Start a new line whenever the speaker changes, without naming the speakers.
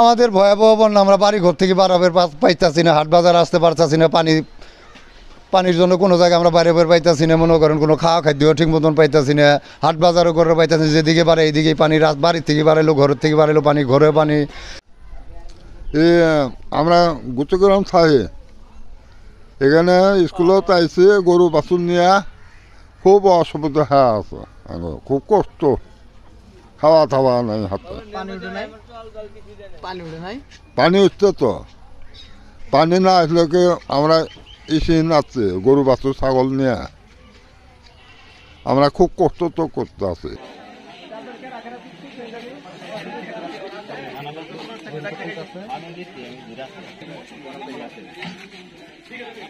আমাদের ভয়াবহ বন্যা, আমরা বাড়ি ঘর থেকে বাড়াবের পাইতাছি না, হাট বাজার আসতে পারতাছি না, পানির জন্য কোনো জায়গায় আমরা বাইরে বের পাইতাছি না, মনে করেন কোনো খাওয়া খাদ্য ঠিক মতন পাইতাছি না, হাট বাজারও করে পাইতাছি না, যেদিকে বাড়ে এইদিকেই পানি, বাড়ির থেকে বাড়াইলো, ঘরের থেকে বাড়াইলো পানি, ঘরে পানি।
আমরা গুচগ্রাম থাকি, এখানে স্কুলত আইসি গরু বাছুর নিয়ে খুব অসুবিধা হয়ে আছে, খুব কষ্ট, খাওয়া থাওয়া নাই হাতে, পানি উঠছে তো, পানি না আসলে কি আমরা ইসিন আছে গরু বাছুর ছাগল নিয়ে, আমরা খুব কষ্ট তো করতে আছি।
ঠিক আছে